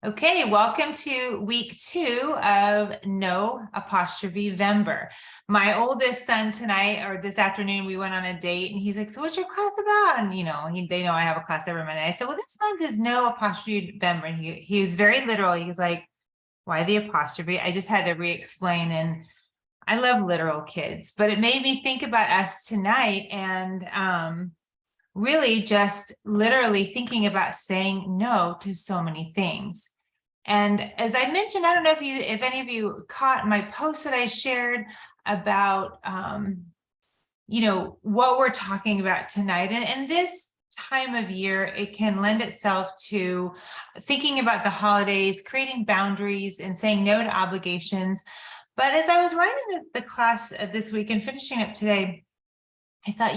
Okay, welcome to week 2 of No apostrophe Vember. My oldest son tonight or this afternoon, we went on a date and he's like, so what's your class about? And they know I have a class every Monday. I said, well, this month is No apostrophe Vember. And he was very literal. He's like, why the apostrophe? I just had to re-explain. And I love literal kids, but it made me think about us tonight and really just literally thinking about saying no to so many things. And as I mentioned, I don't know if any of you caught my post that I shared about, what we're talking about tonight. And this time of year, it can lend itself to thinking about the holidays, creating boundaries, and saying no to obligations. But as I was writing the class this week and finishing up today, I thought,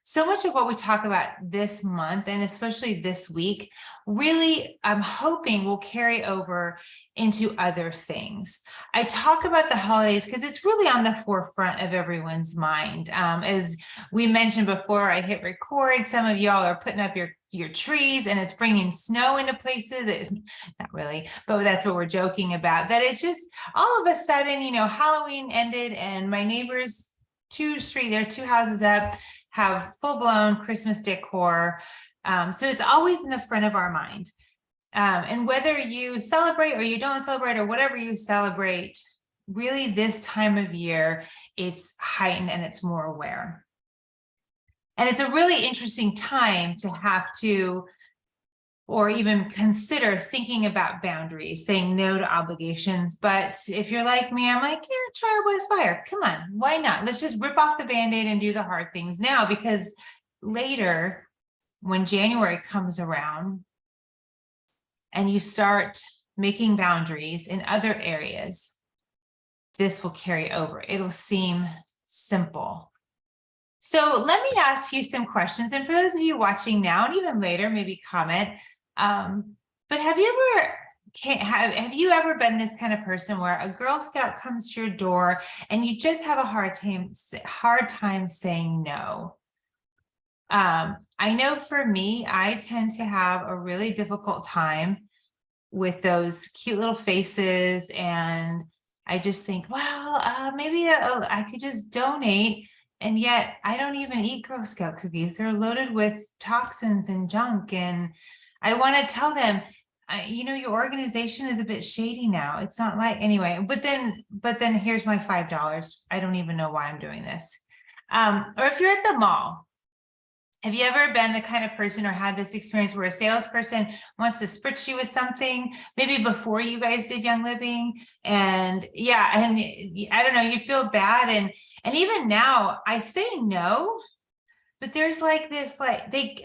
so much of what we talk about this month and especially this week, really, I'm hoping will carry over into other things. I talk about the holidays because it's really on the forefront of everyone's mind. As we mentioned before, I hit record. Some of y'all are putting up your trees and it's bringing snow into places. Not really, but that's what we're joking about. That it's just all of a sudden, Halloween ended and my neighbors, two houses up, have full-blown Christmas decor. So it's always in the front of our mind. And whether you celebrate or you don't celebrate or whatever you celebrate, really this time of year, it's heightened and it's more aware. And it's a really interesting time to have to, or even consider thinking about boundaries, saying no to obligations. But if you're like me, I'm like, yeah, try by fire. Come on, why not? Let's just rip off the Band-Aid and do the hard things now, because later, when January comes around and you start making boundaries in other areas, this will carry over. It'll seem simple. So let me ask you some questions. And for those of you watching now and even later, maybe comment. But have you ever been this kind of person where a Girl Scout comes to your door and you just have a hard time saying no? I know for me, I tend to have a really difficult time with those cute little faces, and I just think, well, maybe I could just donate. And yet I don't even eat Girl Scout cookies. They're loaded with toxins and junk. And I want to tell them, your organization is a bit shady now. It's not like, anyway, but then here's my $5. I don't even know why I'm doing this. Or if you're at the mall, have you ever been the kind of person or had this experience where a salesperson wants to spritz you with something, maybe before you guys did Young Living? And yeah, and I don't know, you feel bad. And even now I say no, but there's like this, they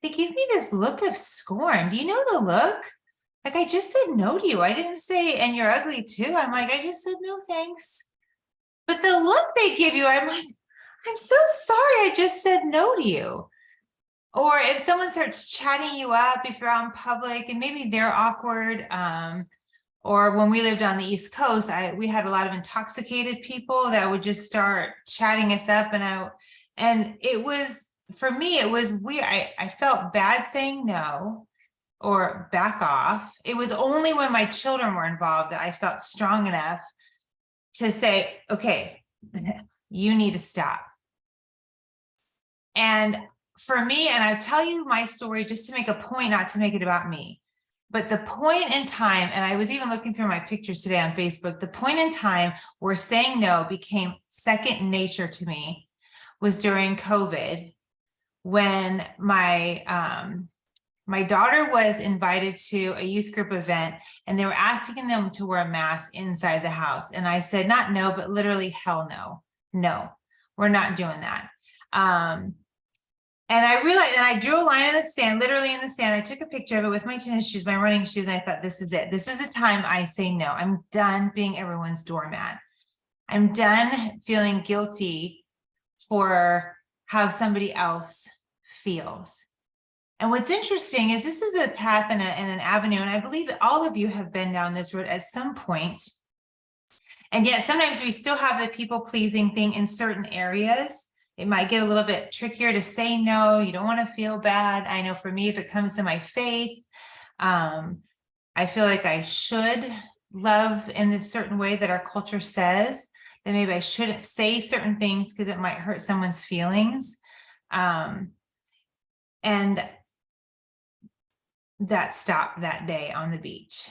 give me this look of scorn. Do you know the look? Like, I just said no to you. I didn't say, and you're ugly too. I'm like, I just said no, thanks. But the look they give you, I'm like, I'm so sorry, I just said no to you. Or if someone starts chatting you up, if you're out in public and maybe they're awkward, or when we lived on the East Coast, we had a lot of intoxicated people that would just start chatting us up, and it was, for me, it was weird. I felt bad saying no or back off. It was only when my children were involved that I felt strong enough to say, okay, you need to stop. And for me, and I'll tell you my story just to make a point, not to make it about me, but the point in time, and I was even looking through my pictures today on Facebook, the point in time where saying no became second nature to me was during COVID, when my daughter was invited to a youth group event and they were asking them to wear a mask inside the house. And I said, not no, but literally hell no. No, we're not doing that. And I realized, and I drew a line in the sand, literally in the sand. I took a picture of it with my tennis shoes, my running shoes. And I thought, this is it. This is the time I say no. I'm done being everyone's doormat. I'm done feeling guilty for how somebody else feels. And what's interesting is this is a path and an avenue, and I believe that all of you have been down this road at some point. And yet sometimes we still have the people-pleasing thing in certain areas. It might get a little bit trickier to say no. You don't want to feel bad. I know for me, if it comes to my faith, I feel like I should love in this certain way that our culture says, that maybe I shouldn't say certain things because it might hurt someone's feelings. And that stopped that day on the beach.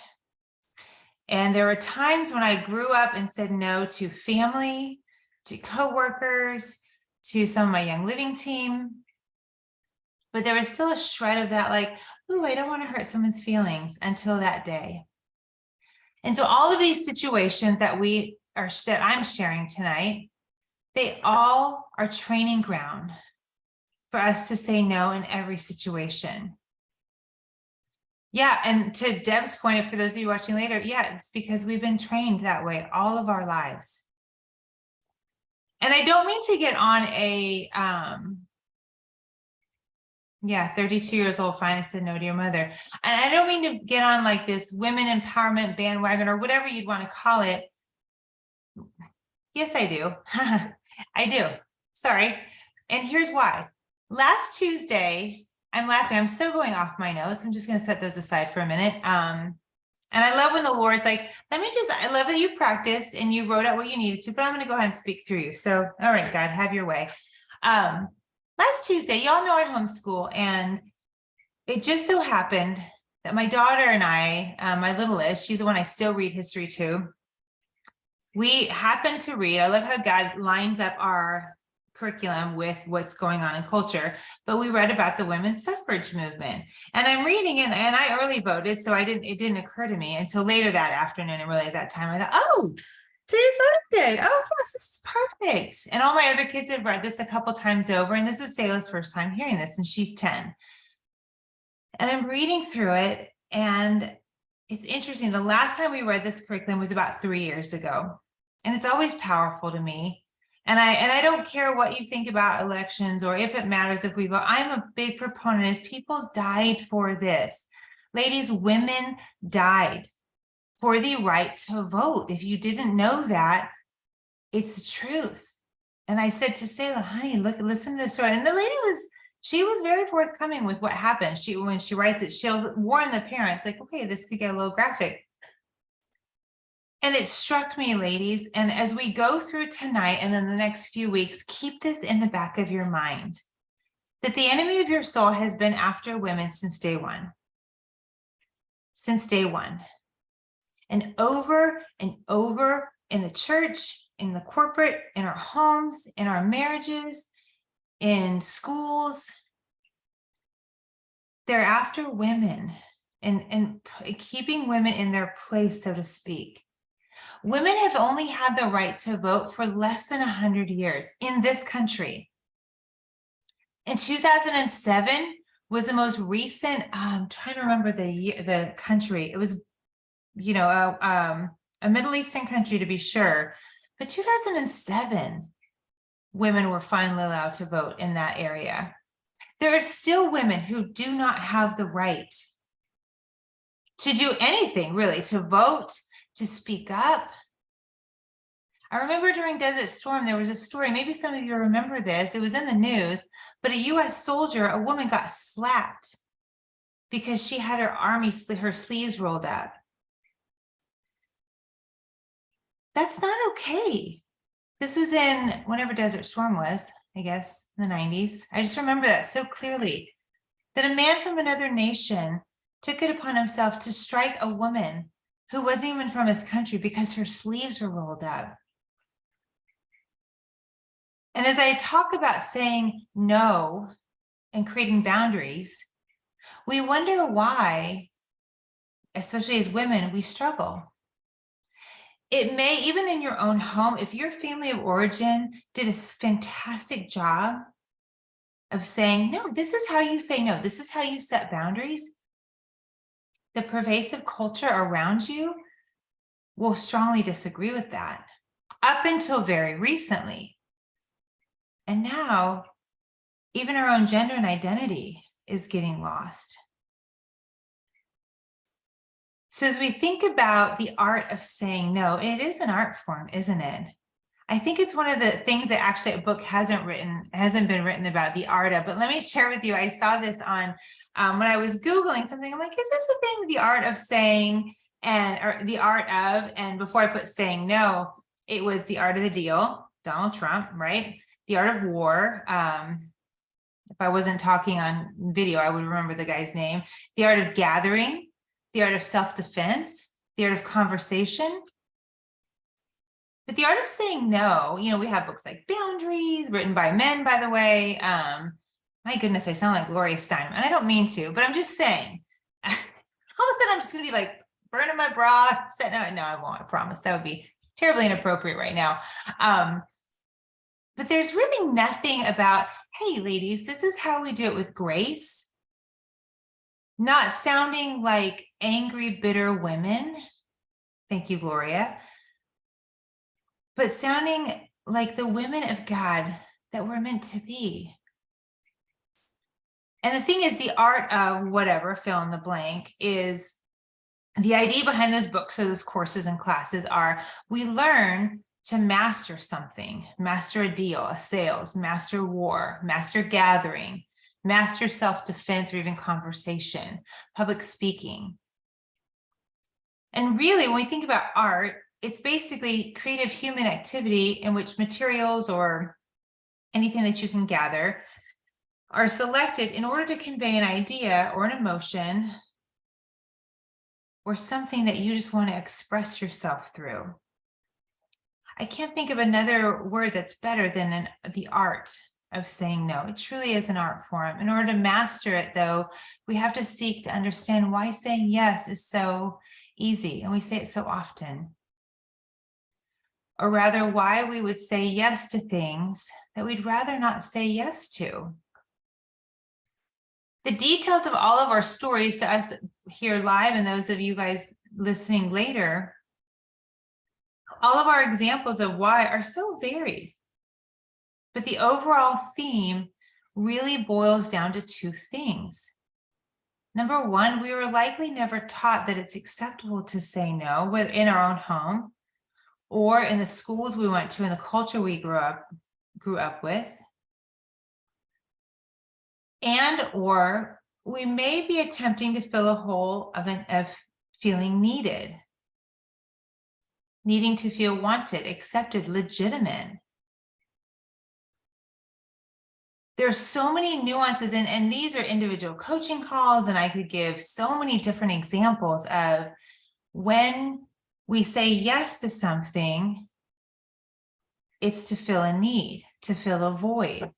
And there were times when I grew up and said no to family, to coworkers, to some of my Young Living team. But there was still a shred of that, like, ooh, I don't want to hurt someone's feelings until that day. And so all of these situations that I'm sharing tonight, they all are training ground for us to say no in every situation. Yeah, and to Deb's point, for those of you watching later, yeah, it's because we've been trained that way all of our lives. And I don't mean to get on a, 32 years old, finally said no to your mother. And I don't mean to get on like this women empowerment bandwagon or whatever you'd want to call it. Yes, I do. I do. Sorry. And here's why. Last Tuesday, I'm laughing. I'm so going off my notes. I'm just going to set those aside for a minute. And I love when the Lord's like, I love that you practiced and you wrote out what you needed to, but I'm going to go ahead and speak through you. So, all right, God, have your way. Last Tuesday, y'all know I homeschool, and it just so happened that my daughter and I, my littlest, she's the one I still read history to. We happened to read, I love how God lines up our curriculum with what's going on in culture, but we read about the women's suffrage movement, and I'm reading it, and I early voted, so it didn't occur to me until later that afternoon, and really at that time I thought, oh, today's voting day. Oh yes, this is perfect. And all my other kids have read this a couple times over, and this is Selah's first time hearing this, and she's 10. And I'm reading through it, and it's interesting. The last time we read this curriculum was about 3 years ago, and it's always powerful to me. And I don't care what you think about elections or if it matters if we vote. I'm a big proponent as people died for this. Ladies, women died for the right to vote. If you didn't know that, it's the truth. And I said to Selah, honey, listen to this story. And the lady she was very forthcoming with what happened. When she writes it, she'll warn the parents, like, okay, this could get a little graphic. And it struck me, ladies, and as we go through tonight and then the next few weeks, keep this in the back of your mind, that the enemy of your soul has been after women since day one. Since day one. And over in the church, in the corporate, in our homes, in our marriages, in schools, they're after women and keeping women in their place, so to speak. Women have only had the right to vote for less than 100 years in this country. In 2007 was the most recent, I'm trying to remember the country. It was, a Middle Eastern country to be sure, but 2007, women were finally allowed to vote in that area. There are still women who do not have the right to do anything, really, to vote, to speak up. I remember during Desert Storm, there was a story, maybe some of you remember this, it was in the news, but a US soldier, a woman got slapped because she had her sleeves rolled up. That's not okay. This was in whenever Desert Storm was, I guess, in the 90s. I just remember that so clearly, that a man from another nation took it upon himself to strike a woman who wasn't even from his country because her sleeves were rolled up. And as I talk about saying no and creating boundaries, we wonder why, especially as women, we struggle. It may, even in your own home, if your family of origin did a fantastic job of saying, no, this is how you say no, this is how you set boundaries, the pervasive culture around you will strongly disagree with that, up until very recently. And now, even our own gender and identity is getting lost. So as we think about the art of saying no, it is an art form, isn't it? I think it's one of the things that actually a book hasn't been written about, the art of, but let me share with you. I saw this on, when I was Googling something, I'm like, is this the thing, the art of saying, or the art of, and before I put saying no, it was The Art of the Deal, Donald Trump, right? The Art of War. If I wasn't talking on video, I would remember the guy's name. The Art of Gathering, The Art of Self-Defense, The Art of Conversation. But the art of saying no, we have books like Boundaries, written by men, by the way. My goodness, I sound like Gloria Steinem, and I don't mean to, but I'm just saying. All of a sudden, I'm just going to be like burning my bra. No, I won't, I promise. That would be terribly inappropriate right now. But there's really nothing about, hey, ladies, this is how we do it with grace. Not sounding like angry, bitter women. Thank you, Gloria. But sounding like the women of God that we're meant to be. And the thing is, the art of whatever, fill in the blank, is the idea behind those books or those courses and classes are, we learn to master something, master a deal, a sales, master war, master gathering, master self-defense, or even conversation, public speaking. And really, when we think about art, it's basically creative human activity in which materials or anything that you can gather are selected in order to convey an idea or an emotion or something that you just want to express yourself through. I can't think of another word that's better than the art of saying no. It truly is an art form. In order to master it, though, we have to seek to understand why saying yes is so easy, and we say it so often. Or rather, why we would say yes to things that we'd rather not say yes to. The details of all of our stories to us here live, and those of you guys listening later, all of our examples of why are so varied. But the overall theme really boils down to two things. Number one, we were likely never taught that it's acceptable to say no within our own home, or in the schools we went to, in the culture we grew up with. And or we may be attempting to fill a hole of feeling needed, needing to feel wanted, accepted, legitimate. There's so many nuances, and these are individual coaching calls, and I could give so many different examples of when we say yes to something, it's to fill a need, to fill a void.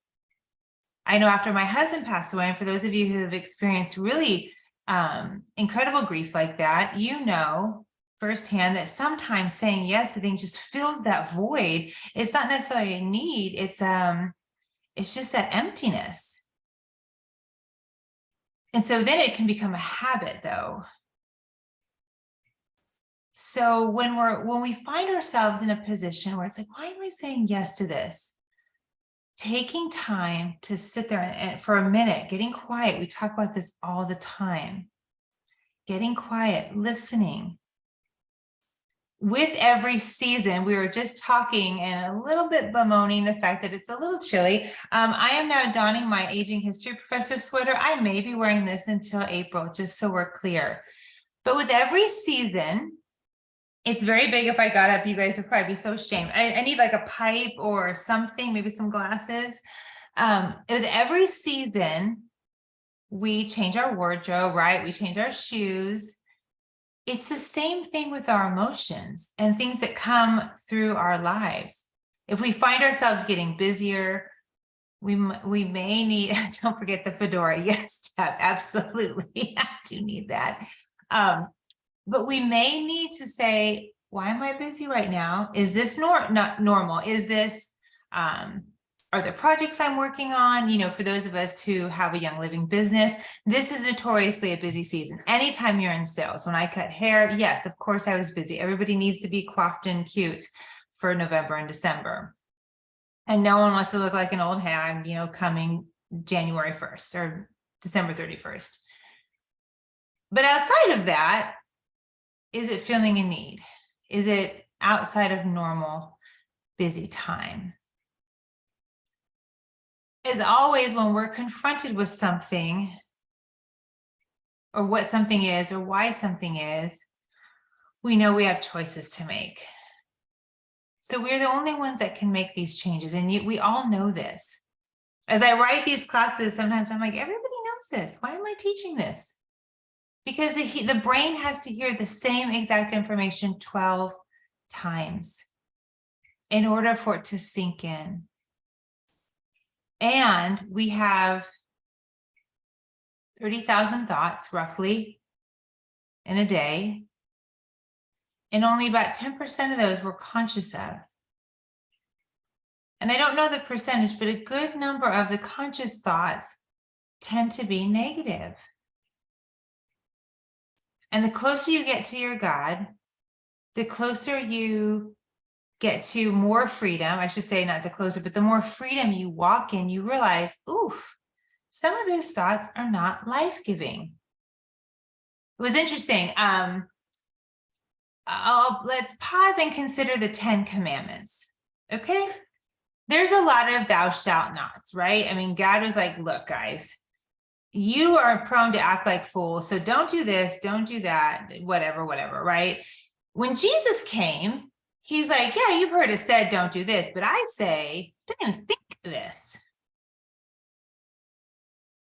I know after my husband passed away, and for those of you who have experienced really incredible grief like that, you know firsthand that sometimes saying yes to things just fills that void. It's not necessarily a need, it's just that emptiness. And so then it can become a habit, though. So when we find ourselves in a position where it's like, why am I saying yes to this? Taking time to sit there and for a minute, getting quiet. We talk about this all the time. Getting quiet, listening. With every season, we were just talking and a little bit bemoaning the fact that it's a little chilly. I am now donning my aging history professor sweater. I may be wearing this until April, just so we're clear. But with every season, it's very big. If I got up, you guys would probably be so ashamed. I need like a pipe or something, maybe some glasses. With every season, we change our wardrobe, right? We change our shoes. It's the same thing with our emotions and things that come through our lives. If we find ourselves getting busier, we may need, don't forget the fedora. Yes, Deb, absolutely. I do need that. But we may need to say, why am I busy right now? Is this not normal? Is this, are there projects I'm working on? For those of us who have a young living business, this is notoriously a busy season. Anytime you're in sales, when I cut hair, yes, of course I was busy. Everybody needs to be coiffed and cute for November and December. And no one wants to look like an old hag, coming January 1st or December 31st. But outside of that, is it feeling a need? Is it outside of normal? busy time. As always, when we're confronted with something, or what something is, or why something is, we know we have choices to make. So we're the only ones that can make these changes. And we all know this. As I write these classes, sometimes I'm like, everybody knows this. Why am I teaching this? Because the brain has to hear the same exact information 12 times in order for it to sink in. And we have 30,000 thoughts roughly in a day. And only about 10% of those we're conscious of. And I don't know the percentage, but a good number of the conscious thoughts tend to be negative. And the closer you get to your God, the closer you get to more freedom. I should say not the closer, but the more freedom you walk in, you realize, oof, some of those thoughts are not life-giving. It was interesting. Let's pause and consider the 10 commandments. Okay. There's a lot of thou shalt nots, right? I mean, God was like, look, guys, you are prone to act like fools. So don't do this, don't do that, whatever, right? When Jesus came, he's like, yeah, you've heard it said, don't do this, but I say, don't even think of this.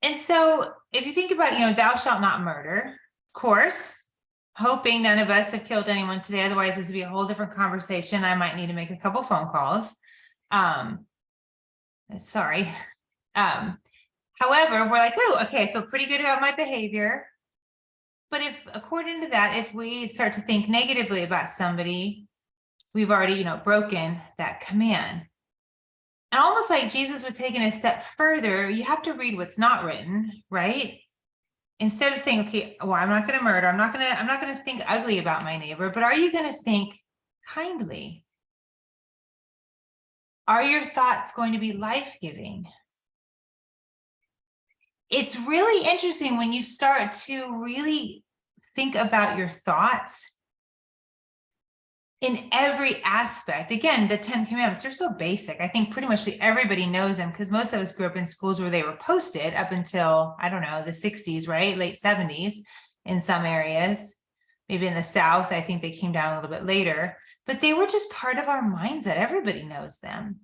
And so if you think about, thou shalt not murder, of course, hoping none of us have killed anyone today. Otherwise, this would be a whole different conversation. I might need to make a couple phone calls. Sorry. However, we're like, oh, okay, I feel pretty good about my behavior. But if, according to that, if we start to think negatively about somebody, we've already, broken that command. And almost like Jesus would take it a step further, you have to read what's not written, right? Instead of saying, okay, well, I'm not going to murder, I'm not going to think ugly about my neighbor, but are you going to think kindly? Are your thoughts going to be life-giving? It's really interesting when you start to really think about your thoughts in every aspect. Again, the 10 commandments, they're so basic. I think pretty much everybody knows them because most of us grew up in schools where they were posted up until, I don't know, the 60s, right? Late 70s in some areas. Maybe in the South, I think they came down a little bit later, but they were just part of our mindset. Everybody knows them.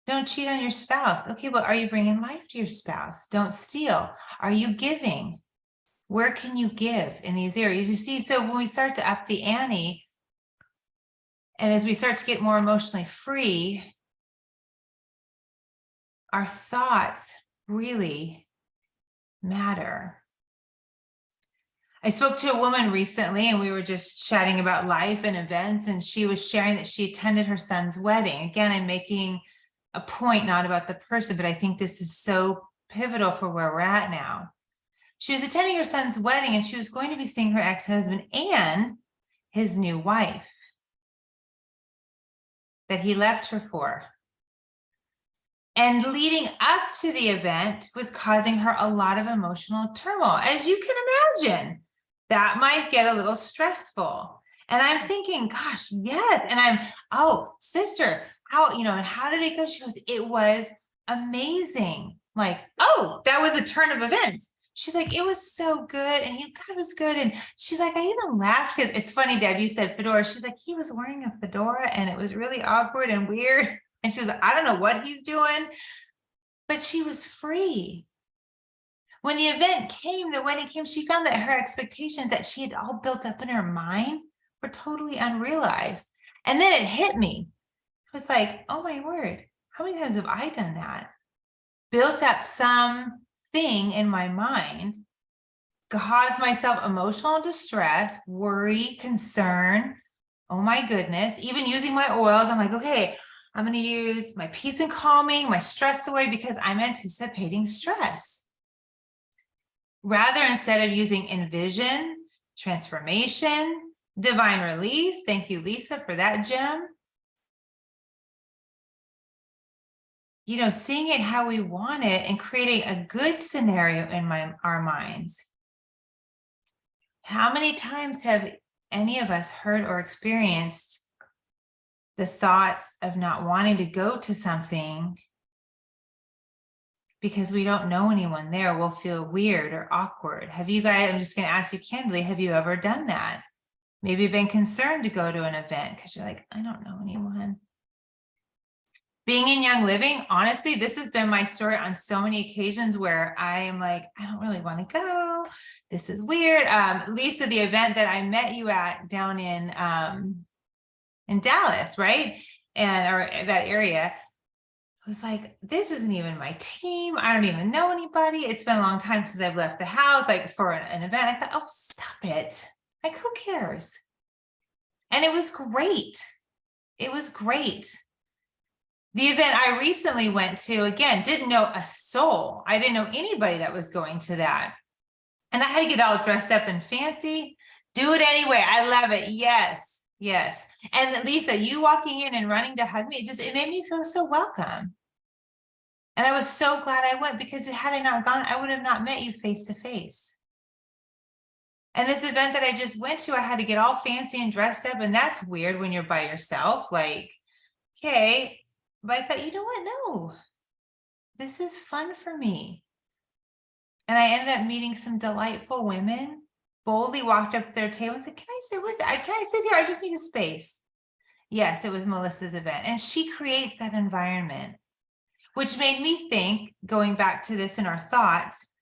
Don't cheat on your spouse. Okay, well, are you bringing life to your spouse? Don't steal. Are you giving? Where can you give in these areas? You see, so when we start to up the ante, and as we start to get more emotionally free, our thoughts really matter. I spoke to a woman recently, and we were just chatting about life and events, and she was sharing that she attended her son's wedding. Again, I'm making a point not about the person, but I think this is so pivotal for where we're at now. She was attending her son's wedding, and she was going to be seeing her ex-husband and his new wife that he left her for. And leading up to the event was causing her a lot of emotional turmoil. As you can imagine, that might get a little stressful. And I'm thinking, gosh, yes. And oh, sister, and how did it go? She goes, it was amazing. I'm like, oh, that was a turn of events. She's like, it was so good. And God was good. And she's like, I even laughed because it's funny, Deb, you said fedora. She's like, he was wearing a fedora and it was really awkward and weird. And she was like, I don't know what he's doing, but she was free. When the event came, the wedding came, she found that her expectations that she had all built up in her mind were totally unrealized. And then it hit me. I was like, oh my word, how many times have I done that? Built up something in my mind, caused myself emotional distress, worry, concern. Oh my goodness, even using my oils, I'm like, okay, I'm going to use my peace and calming, my stress away because I'm anticipating stress. Rather, instead of using envision, transformation, divine release, thank you, Lisa, for that gem. Seeing it how we want it and creating a good scenario in our minds. How many times have any of us heard or experienced the thoughts of not wanting to go to something because we don't know anyone there will feel weird or awkward. Have you guys, I'm just going to ask you candidly, have you ever done that? Maybe been concerned to go to an event because you're like, I don't know anyone. Being in Young Living, honestly, this has been my story on so many occasions where I am like, I don't really want to go. This is weird. Lisa, the event that I met you at down in Dallas, right? Or that area, I was like, this isn't even my team. I don't even know anybody. It's been a long time since I've left the house, like for an event. I thought, oh, stop it. Like, who cares? And it was great. It was great. The event I recently went to, again, didn't know a soul. I didn't know anybody that was going to that. And I had to get all dressed up and fancy. Do it anyway. I love it. Yes, yes. And Lisa, you walking in and running to hug me, it made me feel so welcome. And I was so glad I went, because had I not gone, I would have not met you face to face. And this event that I just went to, I had to get all fancy and dressed up. And that's weird when you're by yourself. Like, okay. But I thought, you know what? No, this is fun for me. And I ended up meeting some delightful women, boldly walked up to their table and said, can I sit here? I just need a space. Yes, it was Melissa's event. And she creates that environment, which made me think, going back to this in our thoughts,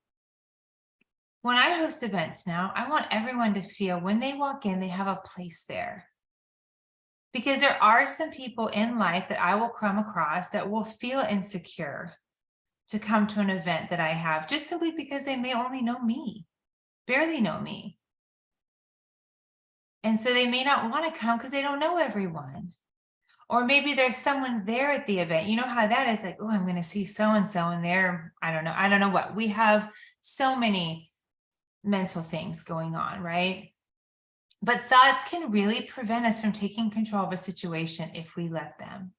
when I host events now, I want everyone to feel when they walk in, they have a place there. Because there are some people in life that I will come across that will feel insecure to come to an event that I have, just simply because they may only know me, barely know me. And so they may not want to come because they don't know everyone. Or maybe there's someone there at the event. You know how that is, like, oh, I'm going to see so-and-so in there. I don't know what. We have so many mental things going on, right? But thoughts can really prevent us from taking control of a situation if we let them.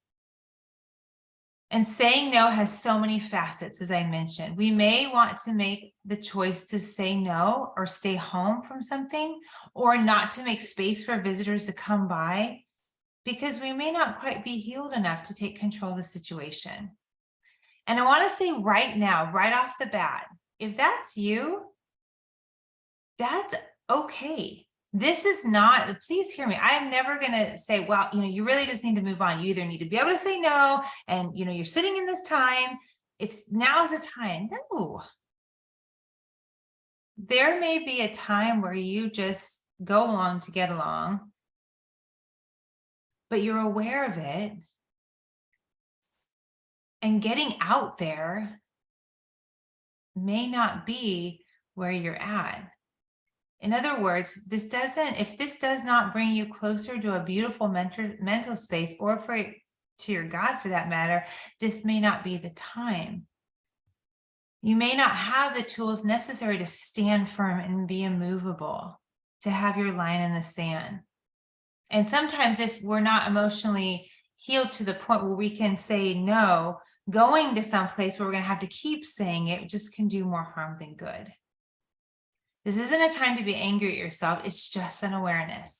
And saying no has so many facets, as I mentioned. We may want to make the choice to say no or stay home from something, or not to make space for visitors to come by, because we may not quite be healed enough to take control of the situation. And I want to say right now, right off the bat, if that's you, that's okay. This is not, please hear me. I'm never going to say, well, you really just need to move on. You either need to be able to say no, and, you're sitting in this time. Now's the time. No. There may be a time where you just go along to get along, but you're aware of it. And getting out there may not be where you're at. In other words, if this does not bring you closer to a beautiful mental space, or to your God for that matter, this may not be the time. You may not have the tools necessary to stand firm and be immovable, to have your line in the sand. And sometimes if we're not emotionally healed to the point where we can say no, going to some place where we're going to have to keep saying it just can do more harm than good. This isn't a time to be angry at yourself. It's just an awareness.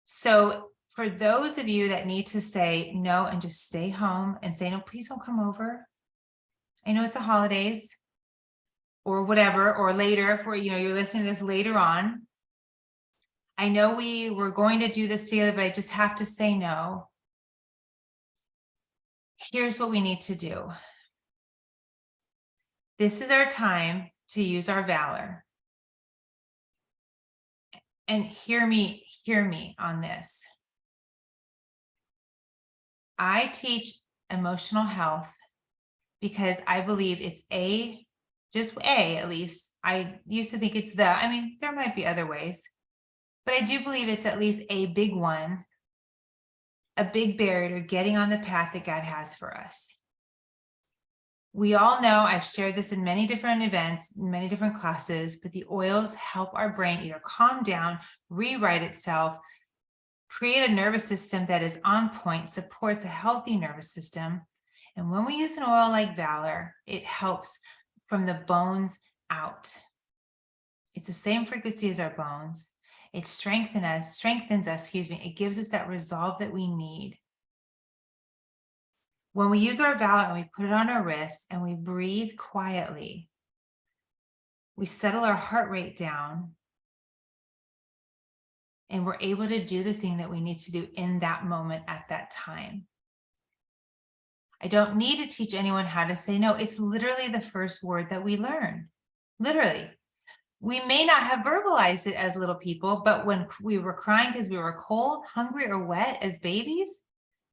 So for those of you that need to say no and just stay home and say, no, please don't come over. I know it's the holidays or whatever, or later, if you're listening to this later on. I know we were going to do this together, but I just have to say no. Here's what we need to do. This is our time to use our valor. And hear me on this. I teach emotional health because I believe it's at least. I used to think it's there might be other ways, but I do believe it's at least a big one, a big barrier to getting on the path that God has for us. We all know, I've shared this in many different events, many different classes, but the oils help our brain either calm down, rewrite itself, create a nervous system that is on point, supports a healthy nervous system. And when we use an oil like Valor, it helps from the bones out. It's the same frequency as our bones. It strengthens us, It gives us that resolve that we need. When we use our valor and we put it on our wrist and we breathe quietly, we settle our heart rate down and we're able to do the thing that we need to do in that moment at that time. I don't need to teach anyone how to say no. It's literally the first word that we learn. Literally. We may not have verbalized it as little people, but when we were crying because we were cold, hungry, or wet as babies,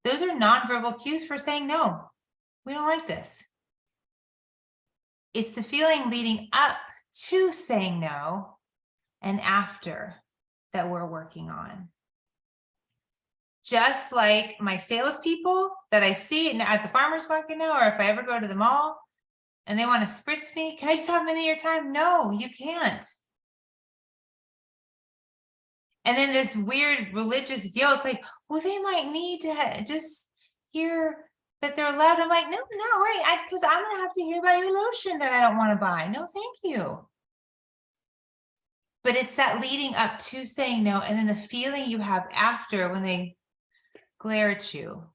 those are nonverbal cues for saying no. We don't like this. It's the feeling leading up to saying no and after that we're working on. Just like my salespeople that I see at the farmer's market now, or if I ever go to the mall and they want to spritz me, can I just have a minute of your time? No, you can't. And then this weird religious guilt, like, well, they might need to just hear that they're allowed. I'm like, no, right? Because I'm going to have to hear about your lotion that I don't want to buy. No, thank you. But it's that leading up to saying no, and then the feeling you have after when they glare at you.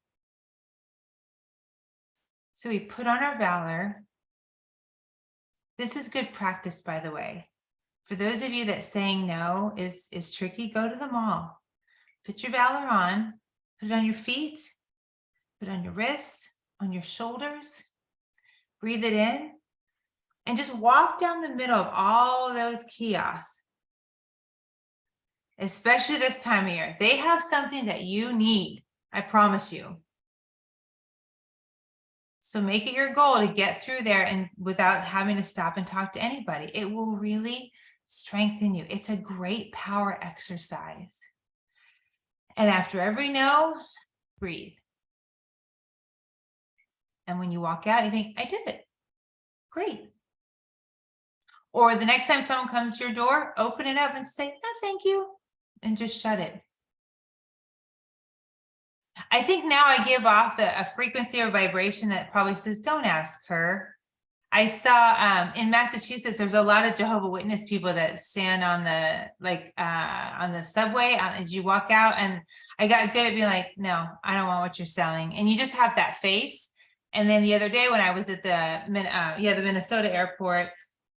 So we put on our valor. This is good practice, by the way. For those of you that saying no is tricky, go to the mall. Put your valor on, put it on your feet, put it on your wrists, on your shoulders. Breathe it in, and just walk down the middle of all those kiosks. Especially this time of year. They have something that you need, I promise you. So make it your goal to get through there and without having to stop and talk to anybody. It will really strengthen you. It's a great power exercise. And after every no, breathe. And when you walk out, you think, I did it. Great. Or the next time someone comes to your door, open it up and say, no, thank you. And just shut it. I think now I give off a frequency or vibration that probably says, don't ask her. I saw in Massachusetts, there's a lot of Jehovah's Witness people that stand on the subway as you walk out. And I got good at being like, no, I don't want what you're selling. And you just have that face. And then the other day when I was at the Minnesota airport,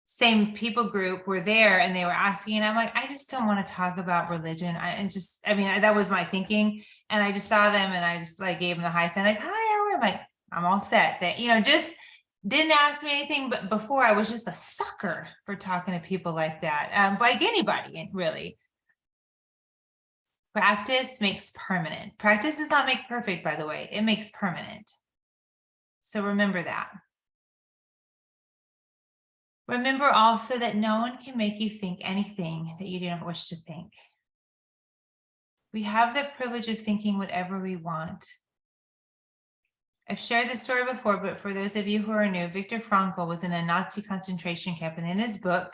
same people group were there and they were asking, and I'm like, I just don't want to talk about religion. That was my thinking. And I just saw them and I just like gave them the high sign, like, hi, I'm like, I'm all set. That, just didn't ask me anything, but before I was just a sucker for talking to people like that. Like anybody, really. Practice makes permanent. Practice does not make perfect, by the way. It makes permanent. So remember that. Remember also that no one can make you think anything that you do not wish to think. We have the privilege of thinking whatever we want. I've shared this story before, but for those of you who are new, Viktor Frankl was in a Nazi concentration camp, and in his book,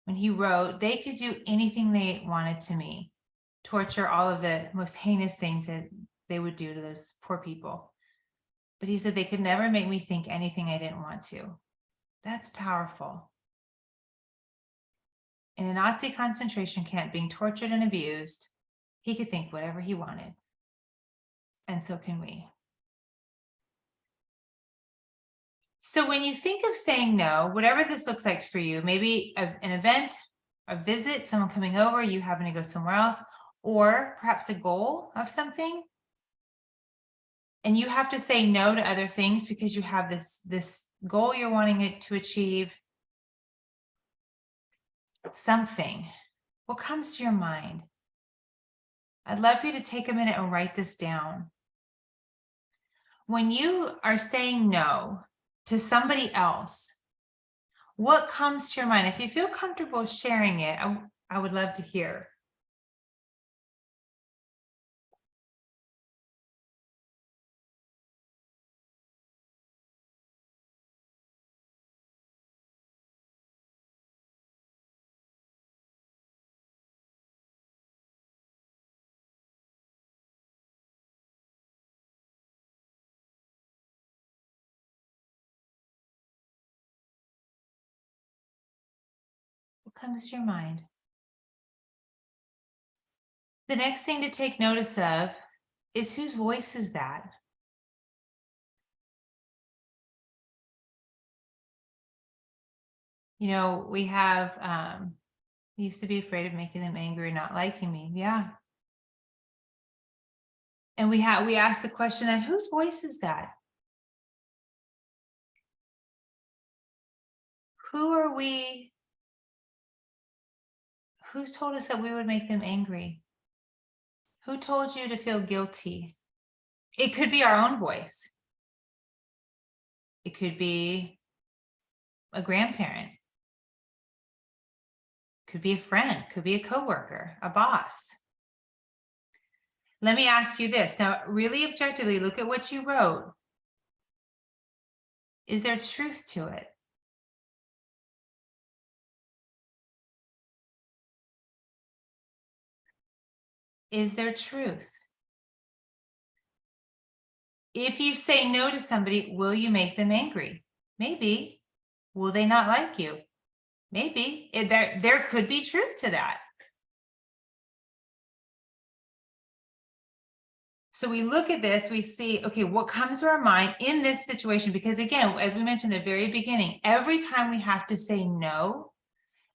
when he wrote, they could do anything they wanted to me, torture, all of the most heinous things that they would do to those poor people. But he said they could never make me think anything I didn't want to. That's powerful. In a Nazi concentration camp, being tortured and abused, he could think whatever he wanted. And so can we. So when you think of saying no, whatever this looks like for you, maybe an event, a visit, someone coming over, you having to go somewhere else, or perhaps a goal of something, and you have to say no to other things because you have this goal you're wanting it to achieve, something. What comes to your mind? I'd love for you to take a minute and write this down. When you are saying no to somebody else, what comes to your mind? If you feel comfortable sharing it, I would love to hear. What comes to your mind? The next thing to take notice of is whose voice is that? We used to be afraid of making them angry or not liking me. Yeah. And we ask the question then, whose voice is that? Who's told us that we would make them angry? Who told you to feel guilty? It could be our own voice. It could be a grandparent. Could be a friend, could be a coworker, a boss. Let me ask you this. Now, really objectively, look at what you wrote. Is there truth to it? Is there truth? If you say no to somebody, will you make them angry? Maybe. Will they not like you? Maybe. There could be truth to that. So we look at this, we see, okay, what comes to our mind in this situation? Because again, as we mentioned at the very beginning, every time we have to say no,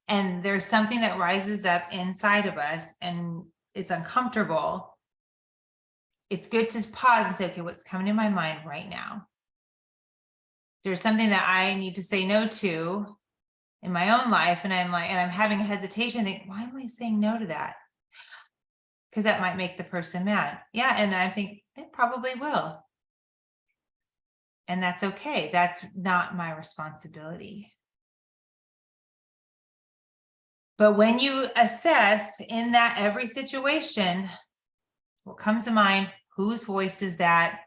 and there's something that rises up inside of us and it's uncomfortable, it's good to pause and say, okay, what's coming to my mind right now? There's something that I need to say no to in my own life, and I'm having a hesitation, think, why am I saying no to that? Because that might make the person mad. Yeah, and I think it probably will. And that's okay. That's not my responsibility. But when you assess in that every situation, what comes to mind, whose voice is that?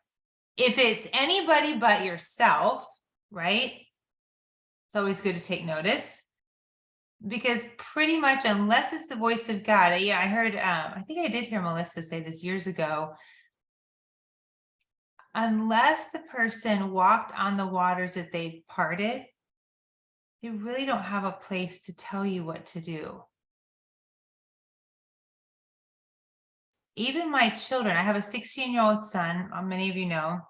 If it's anybody but yourself, right? It's always good to take notice, because pretty much unless it's the voice of God, yeah, I heard, I think I did hear Melissa say this years ago, unless the person walked on the waters that they parted, they really don't have a place to tell you what to do. Even my children, I have a 16-year-old son, many of you know,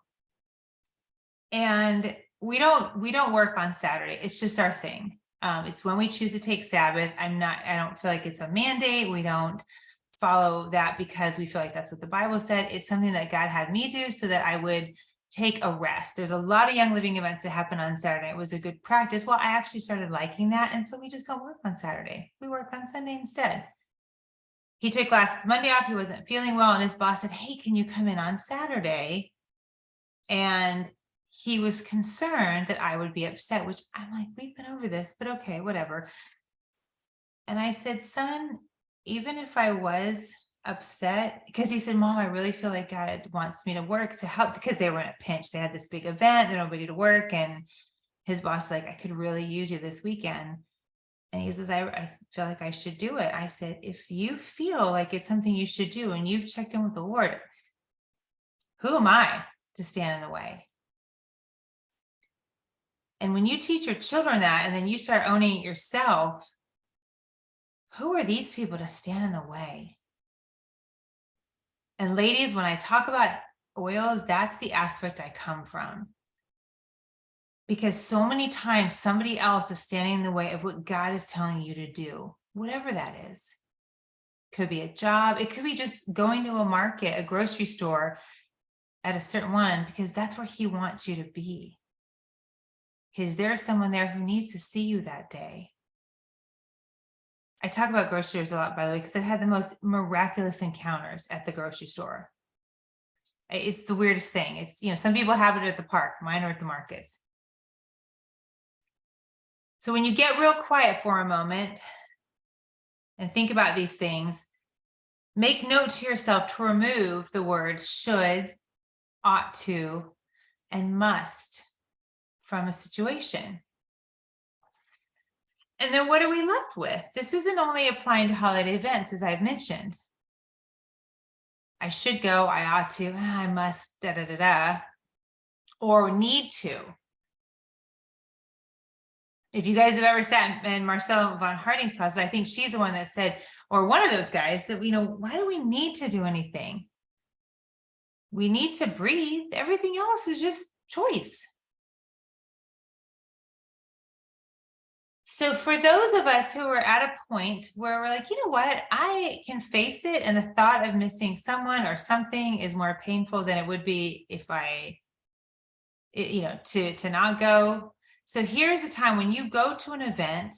and we don't work on Saturday. It's just our thing. It's when we choose to take Sabbath. I don't feel like it's a mandate. We don't follow that because we feel like that's what the Bible said. It's something that God had me do so that I would take a rest. There's a lot of Young Living events that happen on Saturday. It was a good practice. Well, I actually started liking that. And so we just don't work on Saturday. We work on Sunday instead. He took last Monday off. He wasn't feeling well. And his boss said, hey, can you come in on Saturday? And he was concerned that I would be upset, which I'm like, we've been over this, but okay, whatever. And I said, son, even if I was upset, because he said, Mom, I really feel like God wants me to work to help, because they were in a pinch. They had this big event, there's nobody to work. And his boss like, I could really use you this weekend. And he says, I feel like I should do it. I said, if you feel like it's something you should do and you've checked in with the Lord, who am I to stand in the way? And when you teach your children that, and then you start owning it yourself, who are these people to stand in the way? And ladies, when I talk about oils, that's the aspect I come from. Because so many times somebody else is standing in the way of what God is telling you to do, whatever that is. Could be a job. It could be just going to a market, a grocery store at a certain one, because that's where he wants you to be. Because there's someone there who needs to see you that day. I talk about grocery stores a lot, by the way, because I've had the most miraculous encounters at the grocery store. It's the weirdest thing. It's, some people have it at the park, mine are at the markets. So when you get real quiet for a moment and think about these things, make note to yourself to remove the word should, ought to, and must from a situation. And then what are we left with? This isn't only applying to holiday events, as I've mentioned. I should go, I ought to, I must, or need to. If you guys have ever sat in Marcella von Harding's class, I think she's the one that said, or one of those guys, that, why do we need to do anything? We need to breathe. Everything else is just choice. So for those of us who are at a point where we're like, you know what, I can face it, and the thought of missing someone or something is more painful than it would be if to not go. So here's a time when you go to an event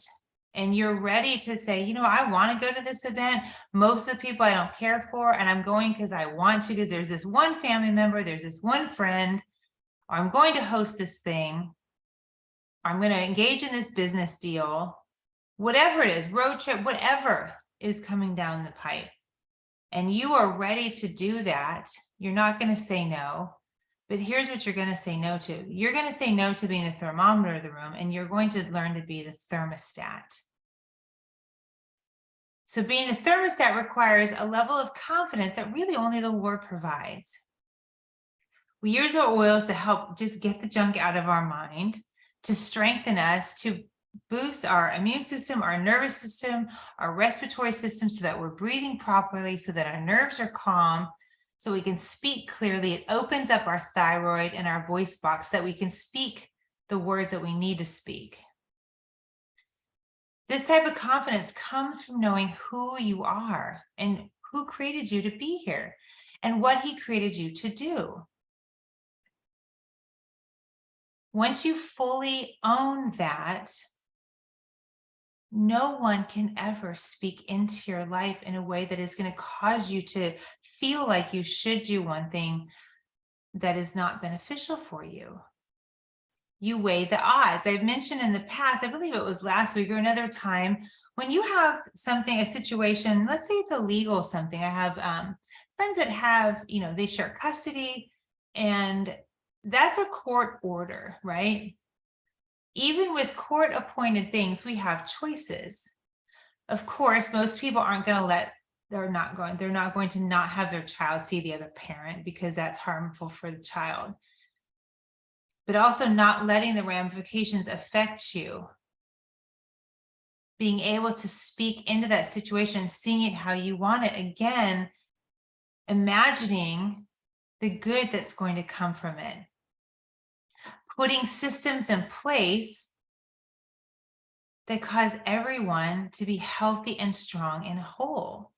and you're ready to say, I want to go to this event. Most of the people I don't care for, and I'm going because I want to, because there's this one family member, there's this one friend, or I'm going to host this thing, or I'm going to engage in this business deal, whatever it is, road trip, whatever is coming down the pipe, and you are ready to do that. You're not going to say no. But here's what you're going to say no to. You're going to say no to being the thermometer of the room, and you're going to learn to be the thermostat. So being the thermostat requires a level of confidence that really only the Lord provides. We use our oils to help just get the junk out of our mind, to strengthen us, to boost our immune system, our nervous system, our respiratory system, so that we're breathing properly, so that our nerves are calm, so we can speak clearly. It opens up our thyroid and our voice box so that we can speak the words that we need to speak. This type of confidence comes from knowing who you are and who created you to be here and what he created you to do. Once you fully own that, no one can ever speak into your life in a way that is going to cause you to feel like you should do one thing that is not beneficial for you. You weigh the odds. I've mentioned in the past, I believe it was last week or another time, when you have something, a situation, let's say it's a legal something. I have friends that have, they share custody, and that's a court order, right? Even with court-appointed things, we have choices. Of course, most people aren't going to they're not going to not have their child see the other parent, because that's harmful for the child. But also not letting the ramifications affect you. Being able to speak into that situation, seeing it how you want it. Again, imagining the good that's going to come from it. Putting systems in place that cause everyone to be healthy and strong and whole.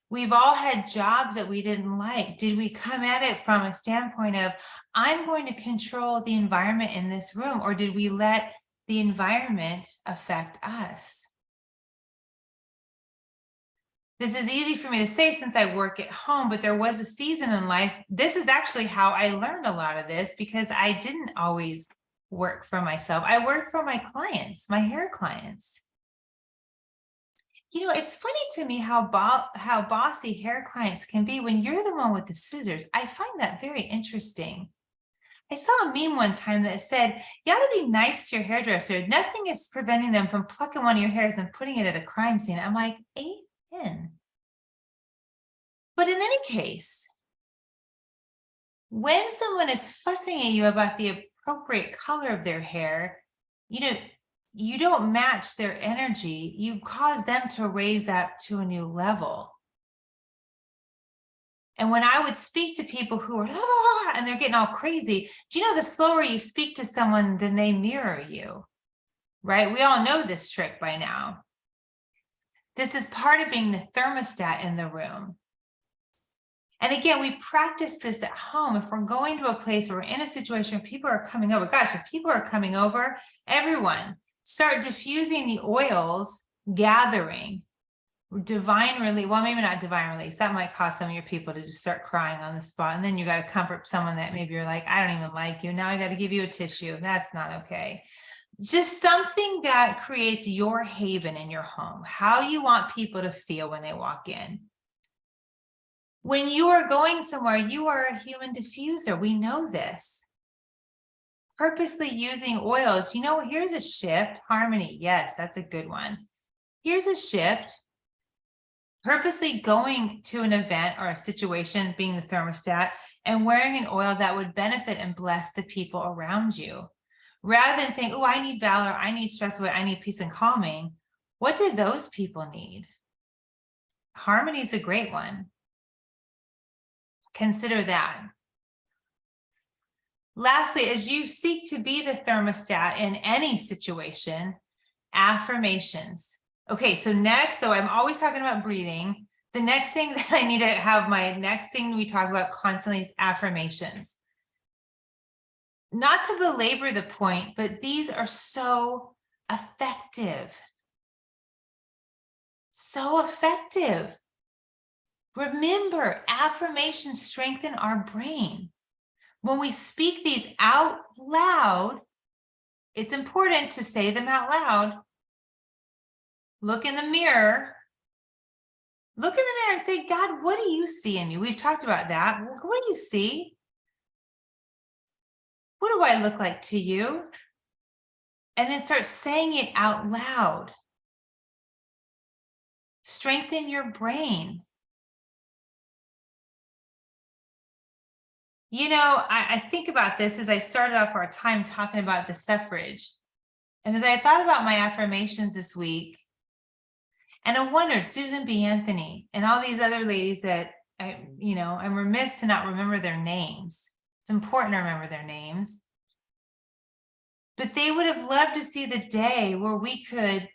We've all had jobs that we didn't like. Did we come at it from a standpoint of, I'm going to control the environment in this room, or did we let the environment affect us? This is easy for me to say since I work at home, but there was a season in life. This is actually how I learned a lot of this, because I didn't always work for myself. I worked for my clients, my hair clients. It's funny to me how bossy hair clients can be when you're the one with the scissors. I find that very interesting. I saw a meme one time that said, you ought to be nice to your hairdresser. Nothing is preventing them from plucking one of your hairs and putting it at a crime scene. I'm like, amen. But in any case, when someone is fussing at you about the appropriate color of their hair, you don't match their energy. You cause them to raise up to a new level. And when I would speak to people who are, and they're getting all crazy, do you know the slower you speak to someone, then they mirror you, right? We all know this trick by now. This is part of being the thermostat in the room. And again, we practice this at home. If we're going to a place where we're in a situation where people are coming over, if people are coming over, everyone, start diffusing the oils, gathering, divine release. Well, maybe not divine release. That might cause some of your people to just start crying on the spot. And then you got to comfort someone that maybe you're like, I don't even like you. Now I got to give you a tissue. That's not okay. Just something that creates your haven in your home, how you want people to feel when they walk in. When you are going somewhere, you are a human diffuser. We know this. Purposely using oils. Here's a shift. Harmony. Yes, that's a good one. Here's a shift. Purposely going to an event or a situation, being the thermostat, and wearing an oil that would benefit and bless the people around you. Rather than saying, oh, I need valor, I need stress away, I need peace and calming. What do those people need? Harmony is a great one. Consider that. Lastly, as you seek to be the thermostat in any situation, affirmations. Okay, so next, so I'm always talking about breathing. The next thing that I need to have, my next thing we talk about constantly is affirmations. Not to belabor the point, but these are so effective. So effective. Remember, affirmations strengthen our brain. When we speak these out loud, it's important to say them out loud. Look in the mirror. Look in the mirror and say, God, what do you see in me? We've talked about that. What do you see? What do I look like to you? And then start saying it out loud. Strengthen your brain. You know, I think about this as I started off our time talking about the suffrage. And as I thought about my affirmations this week, and I wondered, Susan B. Anthony and all these other ladies that I'm remiss to not remember their names. It's important to remember their names. But they would have loved to see the day where we could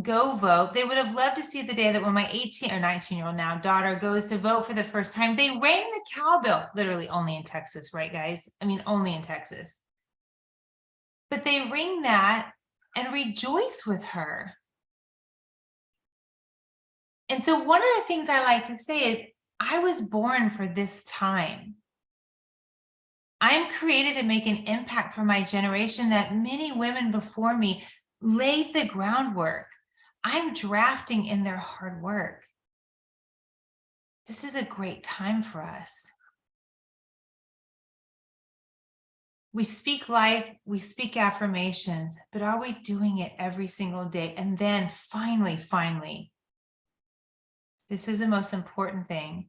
go vote. They would have loved to see the day that when my 18 or 19-year-old now daughter goes to vote for the first time, they rang the cowbell, literally only in Texas, right, guys? I mean, only in Texas. But they ring that and rejoice with her. And so one of the things I like to say is, I was born for this time. I'm created to make an impact for my generation that many women before me laid the groundwork. I'm drafting in their hard work. This is a great time for us. We speak life, we speak affirmations, but are we doing it every single day? And then finally, this is the most important thing,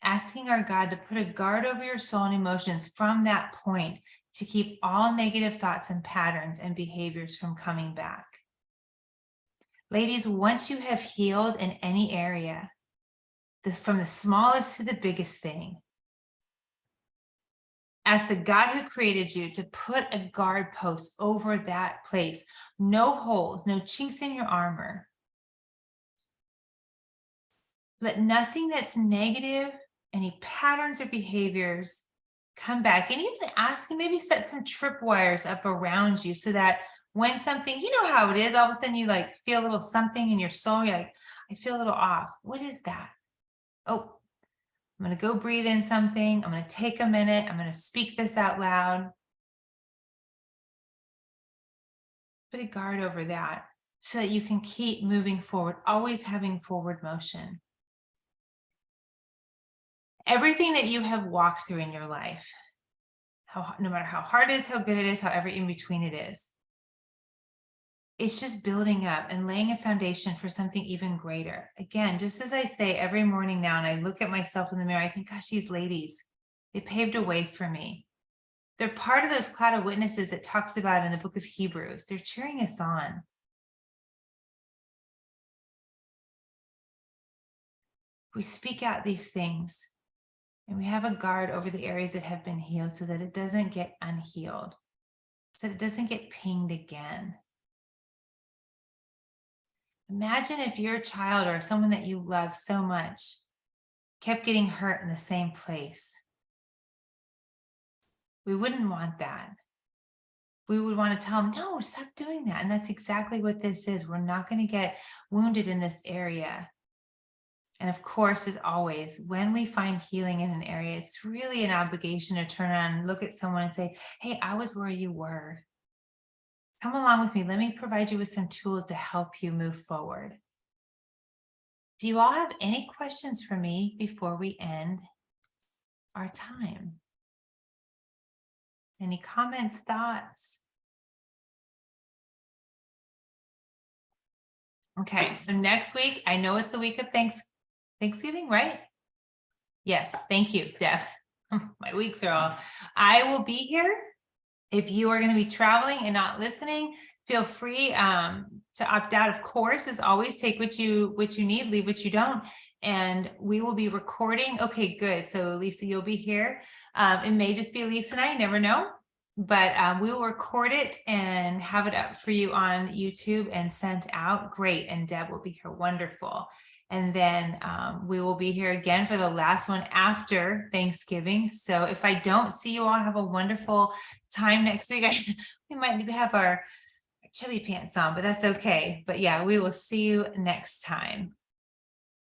asking our God to put a guard over your soul and emotions from that point to keep all negative thoughts and patterns and behaviors from coming back. Ladies, once you have healed in any area, from the smallest to the biggest thing, ask the God who created you to put a guard post over that place. No holes, no chinks in your armor. Let nothing that's negative, any patterns or behaviors come back. And even ask and maybe set some tripwires up around you so that when something, you know how it is, all of a sudden you like feel a little something in your soul. You're like, I feel a little off. What is that? Oh, I'm going to go breathe in something. I'm going to take a minute. I'm going to speak this out loud. Put a guard over that so that you can keep moving forward, always having forward motion. Everything that you have walked through in your life, no matter how hard it is, how good it is, however in between it is, it's just building up and laying a foundation for something even greater. Again, just as I say every morning now, and I look at myself in the mirror, I think, gosh, these ladies, they paved a way for me. They're part of those cloud of witnesses that talks about in the book of Hebrews. They're cheering us on. We speak out these things and we have a guard over the areas that have been healed so that it doesn't get unhealed, so that it doesn't get pinged again. Imagine if your child or someone that you love so much kept getting hurt in the same place. We wouldn't want that. We would want to tell them, no, stop doing that. And that's exactly what this is. We're not going to get wounded in this area. And of course, as always, when we find healing in an area, it's really an obligation to turn around and look at someone and say, hey, I was where you were. Come along with me. Let me provide you with some tools to help you move forward. Do you all have any questions for me before we end our time? Any comments, thoughts? Okay, so next week, I know it's the week of Thanksgiving, right? Yes, thank you, Deb. My weeks are all. I will be here If you are going to be traveling and not listening, feel free to opt out. Of course, as always, take what you need, leave what you don't. And we will be recording. Okay, good. So Lisa, you'll be here. It may just be Lisa and I, never know. But we will record it and have it up for you on YouTube and sent out. Great. And Deb will be here. Wonderful. And then we will be here again for the last one after Thanksgiving. So if I don't see you all, have a wonderful time next week. We might have our chili pants on, but that's okay. But yeah, we will see you next time.